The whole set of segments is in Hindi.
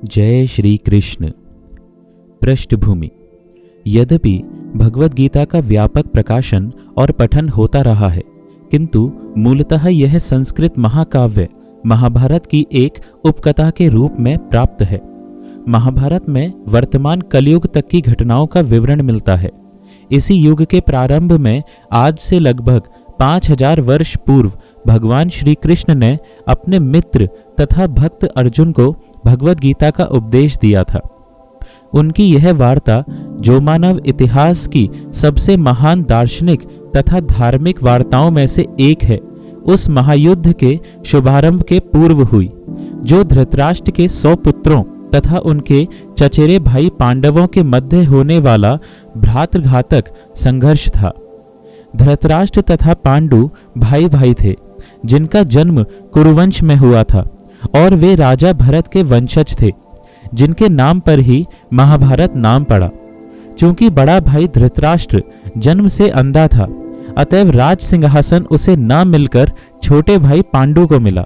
जय श्री कृष्ण। पृष्ठभूमि। यद्यपि भगवद गीता का व्यापक प्रकाशन और पठन होता रहा है, किंतु मूलतः यह संस्कृत महाकाव्य महाभारत की एक उपकथा के रूप में प्राप्त है। महाभारत में वर्तमान कलयुग तक की घटनाओं का विवरण मिलता है। इसी युग के प्रारंभ में आज से लगभग 5000 वर्ष पूर्व भगवान श्री कृष्ण ने अपने मित्र तथा भक्त अर्जुन को भगवद गीता का उपदेश दिया था। उनकी यह वार्ता, जो मानव इतिहास की सबसे महान दार्शनिक तथा धार्मिक वार्ताओं में से एक है, उस महायुद्ध के शुभारंभ के पूर्व हुई, जो धृतराष्ट्र के 100 पुत्रों तथा उनके चचेरे भाई पांडवों के मध्य होने वाला भ्रातृघातक संघर्ष था। धृतराष्ट्र तथा पांडु भाई भाई थे, जिनका जन्म कुरुवंश में हुआ था और वे राजा भरत के वंशज थे, जिनके नाम पर ही महाभारत नाम पड़ा। चूंकि बड़ा भाई धृतराष्ट्र जन्म से अंधा था, अतएव राज सिंहासन उसे न मिलकर छोटे भाई पांडु को मिला।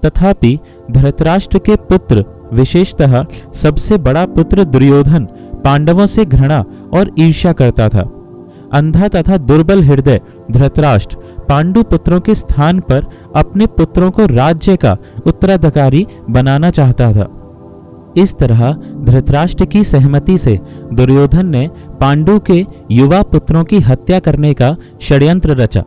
तथापि धृतराष्ट्र के पुत्र, विशेषतः सबसे बड़ा पुत्र दुर्योधन, पांडवों से घृणा और ईर्ष्या करता था। अंधा तथा दुर्बल हृदय धृतराष्ट्र पांडु पुत्रों के स्थान पर अपने पुत्रों को राज्य का उत्तराधिकारी बनाना चाहता था। इस तरह धृतराष्ट्र की सहमति से दुर्योधन ने पांडु के युवा पुत्रों की हत्या करने का षड्यंत्र रचा।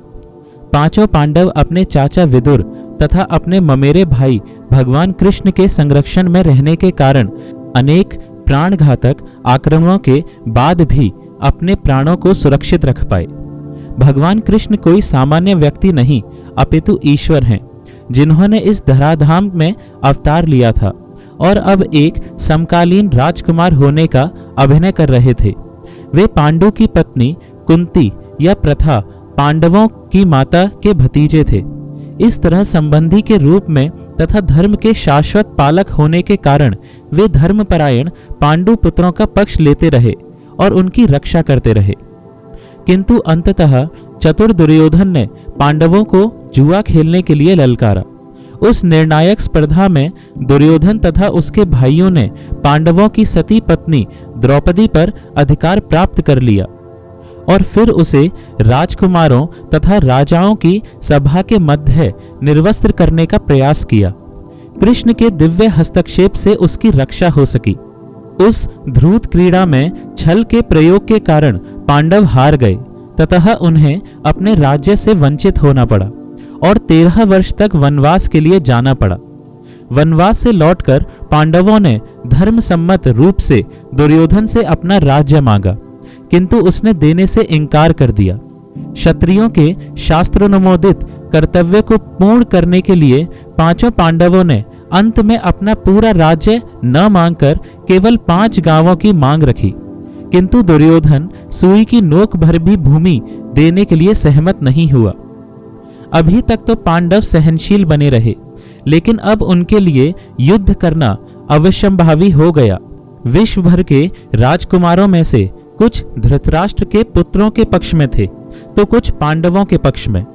पांचों पांडव अपने चाचा विदुर तथा अपने ममेरे भाई भगवान कृष्ण के संरक्षण में रहने के कारण अनेक प्राणघातक आक्रमणों के बाद भी अपने प्राणों को सुरक्षित रख पाए। भगवान कृष्ण कोई सामान्य व्यक्ति नहीं, अपितु ईश्वर हैं, जिन्होंने इस धराधाम में अवतार लिया था और अब एक समकालीन राजकुमार होने का अभिनय कर रहे थे। वे पांडु की पत्नी कुंती या प्रथा पांडवों की माता के भतीजे थे। इस तरह संबंधी के रूप में तथा धर्म के शाश्वत पालक होने के कारण वे धर्मपरायण पांडु पुत्रों का पक्ष लेते रहे और उनकी रक्षा करते रहे। किंतु अंततः चतुर दुर्योधन ने पांडवों को जुआ खेलने के लिए ललकारा। उस निर्णायक स्पर्धा में दुर्योधन तथा उसके भाइयों ने पांडवों की सती पत्नी द्रौपदी पर अधिकार प्राप्त कर लिया और फिर उसे राजकुमारों तथा राजाओं की सभा के मध्य निर्वस्त्र करने का प्रयास किया। कृष्ण के दिव्य हस्तक्षेप से उसकी रक्षा हो सकी। उस ध्रुत क्रीड़ा में छल के प्रयोग के कारण पांडव हार गए तथा उन्हें अपने राज्य से वंचित होना पड़ा और 13 वर्ष तक वनवास के लिए जाना पड़ा। वनवास से लौटकर पांडवों ने धर्म सम्मत रूप से दुर्योधन से अपना राज्य मांगा, किंतु उसने देने से इनकार कर दिया। क्षत्रियों के शास्त्रानुमोदित कर्तव्य को पूर्ण करने के लिए पांचों पांडवों ने अंत में अपना पूरा राज्य न मांगकर केवल 5 गांवों की मांग रखी, किंतु दुर्योधन सुई की नोक भर भी भूमि देने के लिए सहमत नहीं हुआ। अभी तक तो पांडव सहनशील बने रहे, लेकिन अब उनके लिए युद्ध करना अवश्यंभावी हो गया। विश्व भर के राजकुमारों में से कुछ धृतराष्ट्र के पुत्रों के पक्ष में थे तो कुछ पांडवों के पक्ष में।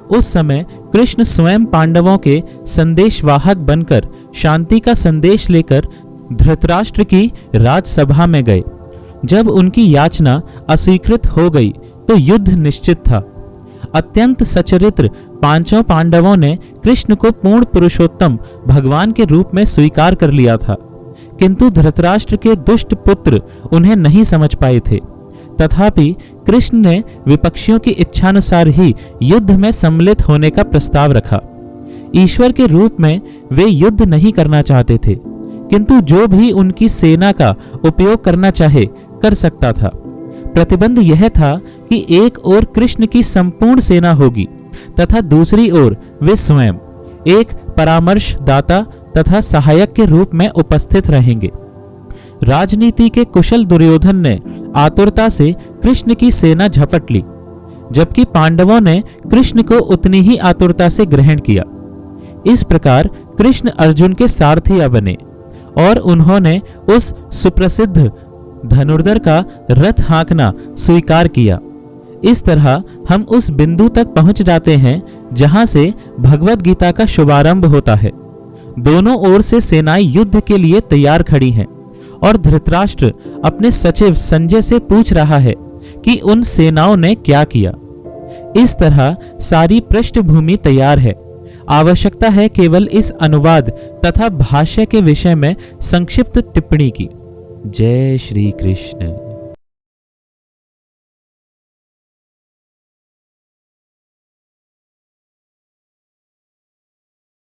उस समय कृष्ण स्वयं पांडवों के संदेशवाहक बनकर शांति का संदेश लेकर धृतराष्ट्र की राजसभा में गए। जब उनकी याचना अस्वीकृत हो गई तो युद्ध निश्चित था। अत्यंत सचरित्र पांचों पांडवों ने कृष्ण को पूर्ण पुरुषोत्तम भगवान के रूप में स्वीकार कर लिया था, किंतु धृतराष्ट्र के दुष्ट पुत्र उन्हें नहीं समझ पाए थे। तथापि कृष्ण ने विपक्षियों की इच्छानुसार ही युद्ध में सम्मिलित होने का प्रस्ताव रखा। ईश्वर के रूप में वे युद्ध नहीं करना चाहते थे, किंतु जो भी उनकी सेना का उपयोग करना चाहे कर सकता था। प्रतिबंध यह था कि एक ओर कृष्ण की संपूर्ण सेना होगी तथा दूसरी ओर वे स्वयं एक परामर्शदाता तथा सहायक के रूप में उपस्थित रहेंगे। राजनीति के कुशल दुर्योधन ने आतुरता से कृष्ण की सेना झपट ली, जबकि पांडवों ने कृष्ण को उतनी ही आतुरता से ग्रहण किया। इस प्रकार कृष्ण अर्जुन के सारथी बने और उन्होंने उस सुप्रसिद्ध धनुर्धर का रथ हाँकना स्वीकार किया। इस तरह हम उस बिंदु तक पहुंच जाते हैं जहां से भगवद गीता का शुभारंभ होता है। दोनों ओर से सेनाएं युद्ध के लिए तैयार खड़ी हैं और धृतराष्ट्र अपने सचिव संजय से पूछ रहा है कि उन सेनाओं ने क्या किया। इस तरह सारी पृष्ठभूमि तैयार है। आवश्यकता है केवल इस अनुवाद तथा भाष्य के विषय में संक्षिप्त टिप्पणी की। जय श्री कृष्ण।